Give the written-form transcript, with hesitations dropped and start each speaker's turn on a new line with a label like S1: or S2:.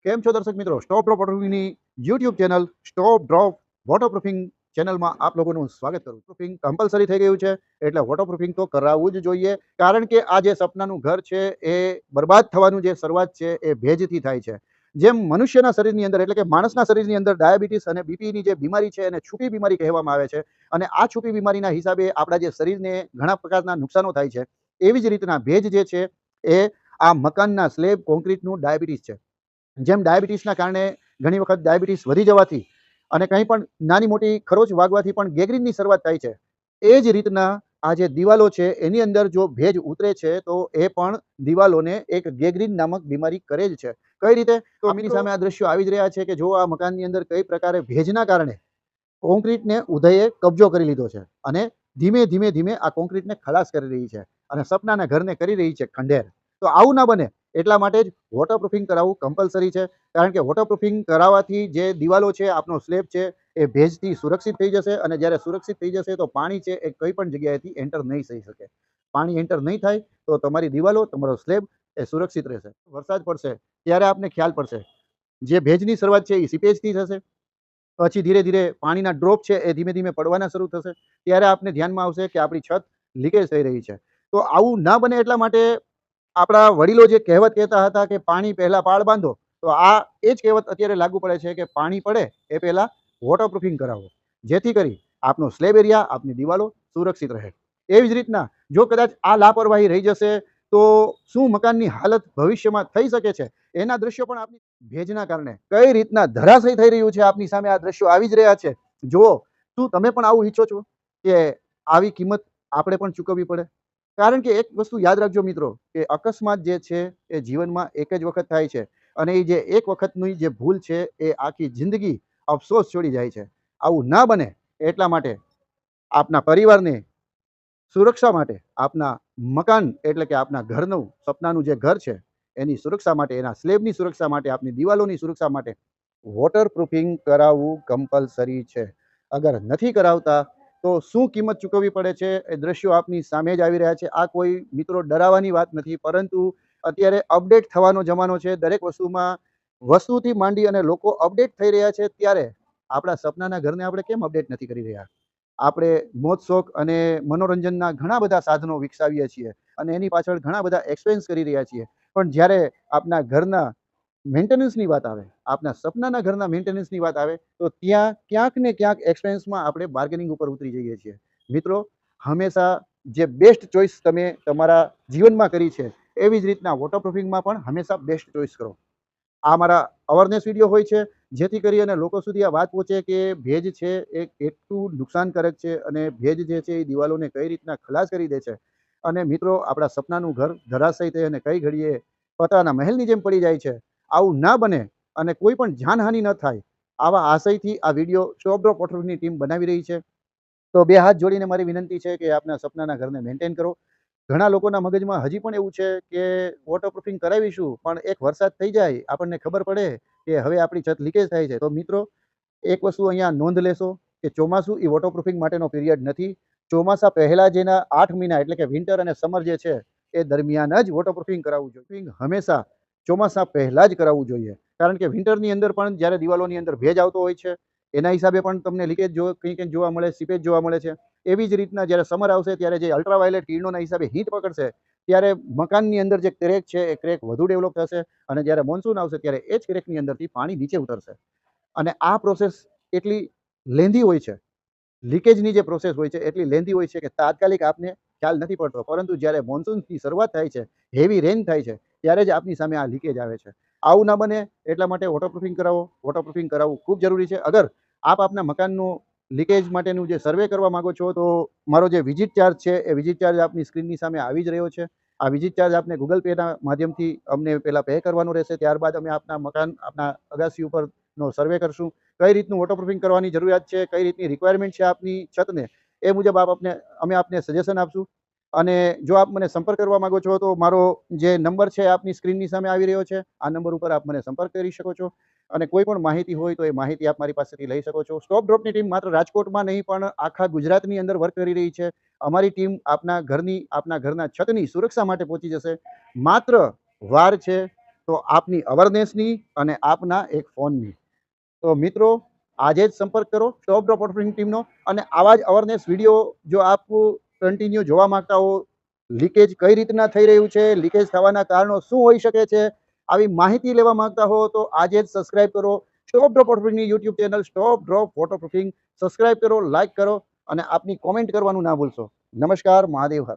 S1: કેમ છો દર્શક મિત્રો? સ્ટોપ ડ્રોપ વોટરપ્રૂફિંગની YouTube channel Stop Drop Waterproofing ચેનલમાં આપ લોકોનું સ્વાગત કરું. પ્રૂફિંગ કમ્પલસરી થઈ ગયું છે એટલે વોટરપ્રૂફિંગ તો કરાવવું જ જોઈએ, કારણ કે આ જે સપનાનું ઘર છે એ બરબાદ થવાનું જે શરૂઆત છે એ ભેજથી થાય છે. જેમ મનુષ્યના શરીરની અંદર એટલે કે માણસના શરીરની અંદર ડાયાબિટીસ અને બીપીની જે બીમારી છે એને છુપી બીમારી કહેવામાં આવે છે, અને આ છુપી બીમારીના હિસાબે આપણા જે શરીરને ઘણા પ્રકારના નુકસાનો થાય છે. એવી જ રીતના ભેજ જે છે એ આ મકાનના સ્લેબ કોન્ક્રીટનું ડાયાબિટીસ છે. જેમ ડાયાબિટીસના કારણે ઘણી વખત ડાયાબિટીસ વધી જવાથી અને કંઈ પણ નાની મોટી ખરોચ વાગવાથી પણ ગેંગ્રીનની શરૂઆત થાય છે. એ જ રીતના આ જે દિવાલો છે એની અંદર જો ભેજ ઉતરે છે તો એ પણ દિવાલોને એક ગેંગ્રીન નામક બીમારી કરે જ છે. કઈ રીતે? તો આપણી સામે આ દ્રશ્યો આવી જ રહ્યા છે કે જો આ મકાનની અંદર કઈ પ્રકારે ભેજના કારણે કોન્ક્રીટને ઉધઈએ કબજો કરી લીધો છે અને ધીમે ધીમે ધીમે આ કોન્ક્રીટને ખલાસ કરી રહી છે અને સપનાના ઘરને કરી રહી છે ખંડેર. તો આવું ના બને એટલા માટે જ વોટરપ્રૂફિંગ કરાવવું કમ્પલસરી છે, કારણ કે વોટરપ્રૂફિંગ કરાવવાથી જે દિવાલો છે, આપનો સ્લેબ છે, એ ભેજથી સુરક્ષિત થઈ જશે અને જ્યારે સુરક્ષિત થઈ જશે તો પાણી છે એ કઈ પણ જગ્યાએથી એન્ટર નહીં થઈ શકે. પાણી એન્ટર નહીં થાય તો તમારી દિવાલો, તમારો સ્લેબ એ સુરક્ષિત રહેશે. વરસાદ પડશે ત્યારે આપને ખ્યાલ પડશે જે ભેજની શરૂઆત છે એ સીપેજથી થશે, પછી ધીરે ધીરે પાણીના ડ્રોપ છે એ ધીમે ધીમે પડવાના શરૂ થશે, ત્યારે આપને ધ્યાનમાં આવશે કે આપણી છત લીકેજ થઈ રહી છે. તો આવું ના બને એટલા માટે આપણા વડીલો જે કહેવત કહેતા હતા કે પાણી પહેલા પાળ બાંધો, તો આ એ જ કહેવત અત્યારે લાગુ પડે છે કે પાણી પડે એ પહેલા વોટરપ્રૂફિંગ કરાવો, જેથી કરી આપનો સ્લેબ એરિયા, આપની દિવાલો સુરક્ષિત રહે. એવી જ રીતના જો કદાચ આ લાપરવાહી રહી જશે તો શું મકાનની હાલત ભવિષ્યમાં થઈ શકે છે એના દ્રશ્યો પણ આપની ભેજના કારણે કઈ રીતના ધરાશયી થઈ રહ્યું છે આપની સામે આ દ્રશ્યો આવી જ રહ્યા છે. જુઓ, શું તમે પણ આવું ઈચ્છો છો કે આવી કિંમત આપણે પણ ચૂકવવી પડે? કારણ કે એક વસ્તુ યાદ રાખજો મિત્રો, કે અકસ્માત જે છે એ જીવનમાં એક જ વખત થાય છે, અને એ જે એક વખતની જે ભૂલ છે એ આખી જિંદગી અફસોસ છોડી જાય છે. આવું ના બને એટલા માટે આપના પરિવારને સુરક્ષા માટે, આપના મકાન એટલે કે આપના ઘરનું સપનાનું જે ઘર છે એની સુરક્ષા માટે, એના સ્લેબની સુરક્ષા માટે, આપની દિવાલોની સુરક્ષા માટે વોટરપ્રૂફિંગ કરાવવું કમ્પલસરી છે. અગર નથી કરાવતા તો શું કિંમત ચૂકવવી પડે છે એ દ્રશ્યો આપની સામે જ આવી રહ્યા છે. આ કોઈ મિત્રો ડરાવવાની વાત નથી, પરંતુ અત્યારે અપડેટ થવાનો જમાનો છે. દરેક વસ્તુમાં વસ્તુથી માંડી અને લોકો અપડેટ થઈ રહ્યા છે, ત્યારે આપણા સપનાના ઘરને આપણે કેમ અપડેટ નથી કરી રહ્યા? આપણે મોજ શોખ અને મનોરંજનના ઘણા બધા સાધનો વિકસાવીએ છીએ અને એની પાછળ ઘણા બધા એક્સપેન્સ કરી રહ્યા છીએ, પણ જ્યારે આપના ઘરના મેન્ટેનન્સની વાત આવે, આપના સપનાના ઘરના મેન્ટેનન્સની વાત આવે, તો ત્યાં ક્યાંક ને ક્યાંક એક્સપેન્સમાં આપણે બાર્ગેનિંગ ઉપર ઉતરી જઈએ છીએ. મિત્રો, હંમેશા જે બેસ્ટ ચોઈસ તમે તમારા જીવનમાં કરી છે એવી જ રીતના વોટરપ્રૂફિંગમાં પણ હંમેશા બેસ્ટ ચોઈસ કરો. આ મારા અવેરનેસ વિડીયો હોય છે, જેથી કરી અને લોકો સુધી આ વાત પહોંચે કે ભેજ છે એ કેટલું નુકસાનકારક છે અને ભેજ જે છે એ દિવાલોને કઈ રીતના ખલાસ કરી દે છે, અને મિત્રો આપણા સપનાનું ઘર ધરાશયી થઈ અને કઈ ઘડીએ પતરાના મહેલની જેમ પડી જાય છે. આવું ના બને અને કોઈ પણ જાનહાનિ ન થાય, આવા આશયથી આ વિડીયો સ્ટોપ ડ્રોપ વોટરપ્રૂફિંગની ટીમ બનાવી રહી છે. તો બે હાથ જોડીને મારી વિનંતી છે કે આપના સપનાના ઘરને મેન્ટેન કરો. ઘણા લોકોના મગજમાં હજી પણ એવું છે કે વોટરપ્રૂફિંગ કરાવીશું, પણ એક વરસાદ થઈ જાય, આપણને ખબર પડે કે હવે આપણી છત લીકેજ થાય છે, તો મિત્રો એક વસ્તુ અહીંયા નોંધ લેશો કે ચોમાસું એ વોટરપ્રૂફિંગ માટેનો પીરિયડ નથી. ચોમાસા પહેલા જેના 8 મહિના એટલે કે વિન્ટર અને સમર જે છે એ દરમિયાન જ વોટરપ્રૂફિંગ કરાવવું જોઈએ. હંમેશા ચોમાસા પહેલા જ કરાવવું જોઈએ, કારણ કે વિન્ટરની અંદર પણ જ્યારે દિવાલોની અંદર ભેજ આવતો હોય છે એના હિસાબે પણ તમને લીકેજ કંઈક જોવા મળે, સીપેજ જોવા મળે છે. એવી જ રીતના જ્યારે સમર આવશે ત્યારે જે અલ્ટ્રાવાયોલેટ કિરણોના હિસાબે હીટ પકડશે, ત્યારે મકાનની અંદર જે ક્રેક છે એ ક્રેક વધુ ડેવલપ થશે, અને જ્યારે મોન્સૂન આવશે ત્યારે એ જ ક્રેકની અંદરથી પાણી નીચે ઉતરશે. અને આ પ્રોસેસ એટલી લેન્ધી હોય છે, લીકેજની જે પ્રોસેસ હોય છે એટલી લેન્ધી હોય છે કે તાત્કાલિક આપને ખ્યાલ નથી પડતો, પરંતુ જ્યારે મોન્સૂનની શરૂઆત થાય છે, હેવી રેન થાય છે, ત્યારે જ આપની સામે આ લીકેજ આવે છે. આવું ના બને એટલા માટે વોટરપ્રૂફિંગ કરાવો. વોટરપ્રૂફિંગ કરાવવું ખૂબ જરૂરી છે. અગર આપ આપના મકાનનું લીકેજ માટેનું જે સર્વે કરવા માંગો છો, તો મારો જે વિઝિટ ચાર્જ છે એ વિઝિટ ચાર્જ આપની સ્ક્રીનની સામે આવી જ રહ્યો છે. આ વિઝિટ ચાર્જ આપને ગૂગલ પેના માધ્યમથી અમને પહેલાં પે કરવાનો રહેશે, ત્યારબાદ અમે આપના મકાન, આપના અગાસી ઉપરનો સર્વે કરશું. કઈ રીતનું વોટરપ્રૂફિંગ કરવાની જરૂરિયાત છે, કઈ રીતની રિક્વાયરમેન્ટ છે આપની છતને, એ મુજબ અમે આપને સજેશન આપશું. અને જો આપ મને સંપર્ક કરવા માંગો છો તો મારો જે નંબર છે આપની સ્ક્રીનની સામે આવી રહ્યો છે, આ નંબર ઉપર આપ મને સંપર્ક કરી શકો છો, અને કોઈ પણ માહિતી હોય તો એ માહિતી આપ મારી પાસેથી લઈ શકો છો. સ્ટોપ ડ્રોપની ટીમ માત્ર રાજકોટમાં નહીં પણ આખા ગુજરાતની અંદર વર્ક કરી રહી છે. અમારી ટીમ આપના ઘરના છતની સુરક્ષા માટે પહોંચી જશે. માત્ર વાર છે, તો આપની અવેરનેસની અને આપના એક ફોનની. તો મિત્રો આજે જ સંપર્ક કરો સ્ટોપ ડ્રોપ વોટર પ્રૂફિંગ ટીમનો, અને આવા જ અવેરનેસ વિડીયો જો આપ કન્ટિન્યુ જોવા માંગતા હો, લીકેજ કઈ રીતના થઈ રહ્યું છે, લીકેજ થવાના કારણો શું હોઈ શકે છે, આવી માહિતી લેવા માંગતા હો તો આજે જ સબસ્ક્રાઇબ કરો સ્ટોપ ડ્રોપ વોટરપ્રૂફિંગની YouTube channel Stop Drop Waterproofing. Subscribe કરો, લાઇક કરો અને આપની કોમેન્ટ કરવાનું ના ભૂલશો. નમસ્કાર, મહાદેવ હર.